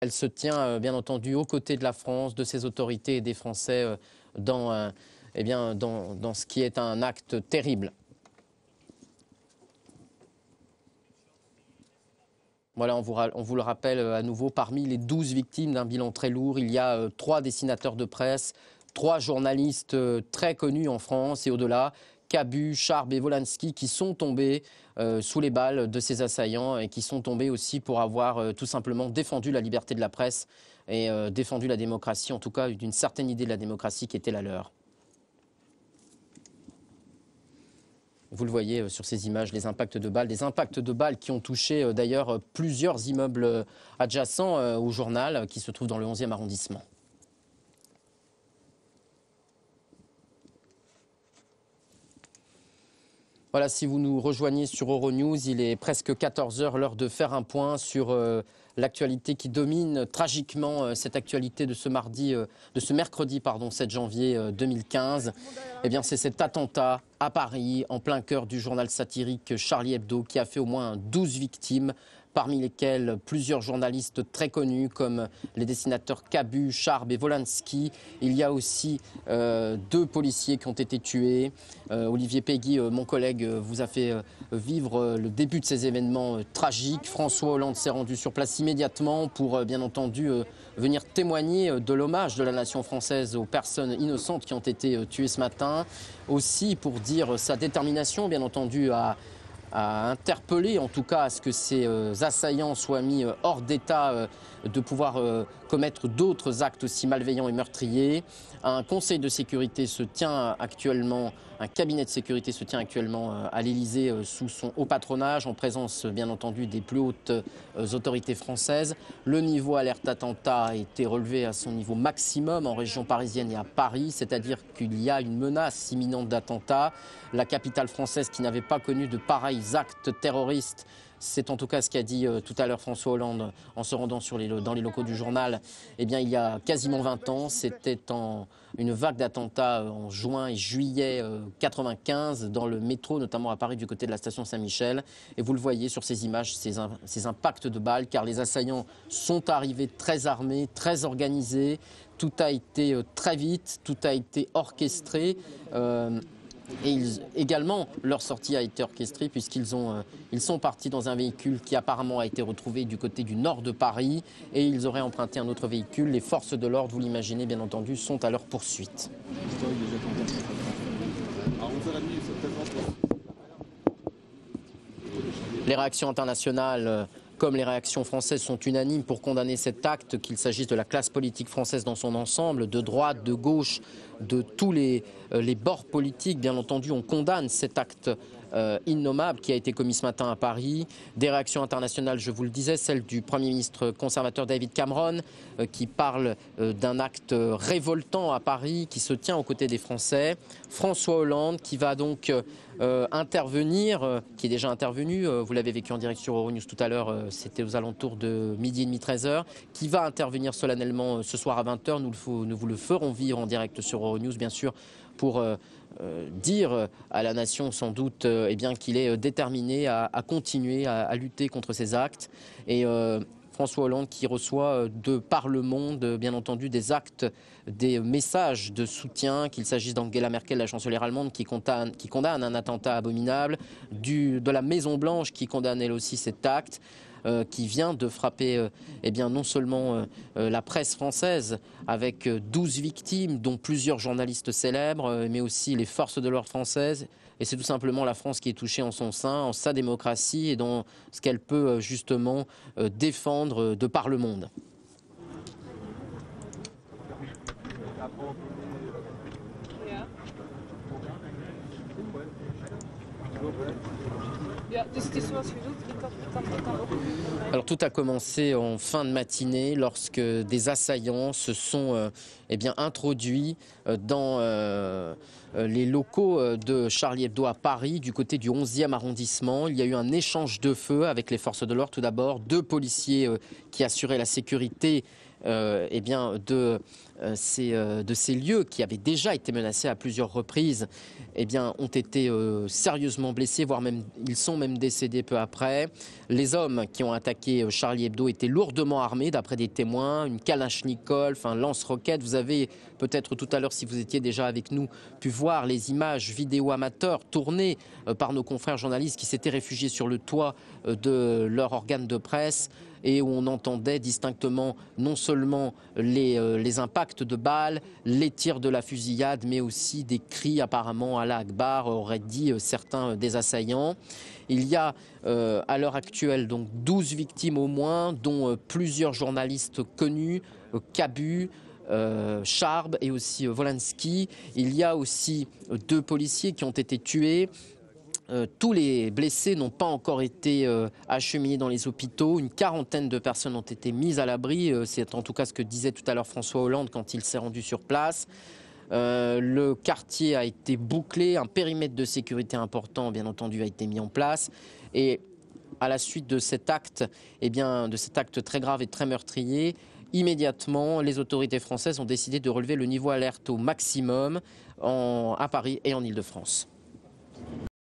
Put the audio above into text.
Elle se tient bien entendu aux côtés de la France, de ses autorités et des Français dans ce qui est un acte terrible. Voilà, on vous le rappelle à nouveau, parmi les 12 victimes d'un bilan très lourd, il y a 3 dessinateurs de presse, 3 journalistes très connus en France et au-delà, Cabu, Charb et Wolanski, qui sont tombés sous les balles de ces assaillants et qui sont tombés aussi pour avoir tout simplement défendu la liberté de la presse et défendu la démocratie, en tout cas d'une certaine idée de la démocratie qui était la leur. Vous le voyez sur ces images, les impacts de balles, des impacts de balles qui ont touché d'ailleurs plusieurs immeubles adjacents au journal qui se trouve dans le 11e arrondissement. Voilà, si vous nous rejoignez sur Euronews, il est presque 14 h, l'heure de faire un point sur l'actualité qui domine tragiquement cette actualité de ce mercredi 7 janvier 2015. Eh bien, c'est cet attentat à Paris, en plein cœur du journal satirique Charlie Hebdo, qui a fait au moins 12 victimes, parmi lesquels plusieurs journalistes très connus comme les dessinateurs Cabu, Charb et Wolanski. Il y a aussi 2 policiers qui ont été tués. Olivier Peggy, mon collègue, vous a fait vivre le début de ces événements tragiques. François Hollande s'est rendu sur place immédiatement pour, bien entendu, venir témoigner de l'hommage de la nation française aux personnes innocentes qui ont été tuées ce matin. Aussi pour dire sa détermination, bien entendu, à interpeller, en tout cas à ce que ces assaillants soient mis hors d'état de pouvoir commettre d'autres actes aussi malveillants et meurtriers. Un conseil de sécurité se tient actuellement, un cabinet de sécurité se tient actuellement à l'Élysée sous son haut patronage, en présence bien entendu des plus hautes autorités françaises. Le niveau alerte attentat a été relevé à son niveau maximum en région parisienne et à Paris, c'est-à-dire qu'il y a une menace imminente d'attentat. La capitale française, qui n'avait pas connu de pareils actes terroristes, c'est en tout cas ce qu'a dit tout à l'heure François Hollande en se rendant dans les locaux du journal. Eh bien, il y a quasiment 20 ans, c'était une vague d'attentats en juin et juillet 95 dans le métro, notamment à Paris du côté de la station Saint-Michel. Et vous le voyez sur ces images, ces impacts de balles, car les assaillants sont arrivés très armés, très organisés. Tout a été très vite, tout a été orchestré. Et également, leur sortie a été orchestrée puisqu'ils sont partis dans un véhicule qui apparemment a été retrouvé du côté du nord de Paris et ils auraient emprunté un autre véhicule. Les forces de l'ordre, vous l'imaginez bien entendu, sont à leur poursuite. Les réactions internationales comme les réactions françaises sont unanimes pour condamner cet acte, qu'il s'agisse de la classe politique française dans son ensemble, de droite, de gauche, de tous les bords politiques. Bien entendu, on condamne cet acte innommable qui a été commis ce matin à Paris. Des réactions internationales, je vous le disais, celle du Premier ministre conservateur David Cameron, qui parle d'un acte révoltant à Paris, qui se tient aux côtés des Français. François Hollande, qui va donc intervenir, qui est déjà intervenu, vous l'avez vécu en direct sur Euronews tout à l'heure, c'était aux alentours de midi et demi, 13 h, qui va intervenir solennellement ce soir à 20 h. Nous vous le ferons vivre en direct sur Euronews, bien sûr, pour dire à la nation sans doute qu'il est déterminé à continuer à lutter contre ces actes. Et François Hollande qui reçoit de par le monde, bien entendu, des actes, des messages de soutien, qu'il s'agisse d'Angela Merkel, la chancelière allemande, qui condamne un attentat abominable, de la Maison-Blanche qui condamne elle aussi cet acte, qui vient de frapper non seulement la presse française avec 12 victimes, dont plusieurs journalistes célèbres, mais aussi les forces de l'ordre françaises. Et c'est tout simplement la France qui est touchée en son sein, en sa démocratie et dans ce qu'elle peut justement défendre de par le monde. Alors tout a commencé en fin de matinée lorsque des assaillants se sont introduits dans les locaux de Charlie Hebdo à Paris, du côté du 11e arrondissement. Il y a eu un échange de feu avec les forces de l'ordre. Tout d'abord, 2 policiers qui assuraient la sécurité eh bien, de ces lieux qui avaient déjà été menacés à plusieurs reprises, eh bien, ont été sérieusement blessés, voire même ils sont même décédés peu après. Les hommes qui ont attaqué Charlie Hebdo étaient lourdement armés, d'après des témoins, une Kalachnikov, un lance-roquette. Vous avez peut-être tout à l'heure, si vous étiez déjà avec nous, pu voir les images vidéo amateurs tournées par nos confrères journalistes qui s'étaient réfugiés sur le toit de leur organe de presse, et où on entendait distinctement non seulement les impacts de balles, les tirs de la fusillade, mais aussi des cris apparemment Allah Akbar, auraient dit certains des assaillants. Il y a à l'heure actuelle donc 12 victimes au moins, dont plusieurs journalistes connus, Cabu, Charb et aussi Volansky. Il y a aussi 2 policiers qui ont été tués. Tous les blessés n'ont pas encore été acheminés dans les hôpitaux. Une quarantaine de personnes ont été mises à l'abri. C'est en tout cas ce que disait tout à l'heure François Hollande quand il s'est rendu sur place. Le quartier a été bouclé. Un périmètre de sécurité important, bien entendu, a été mis en place. Et à la suite de cet acte, eh bien, de cet acte très grave et très meurtrier, immédiatement, les autorités françaises ont décidé de relever le niveau alerte au maximum à Paris et en Île-de-France.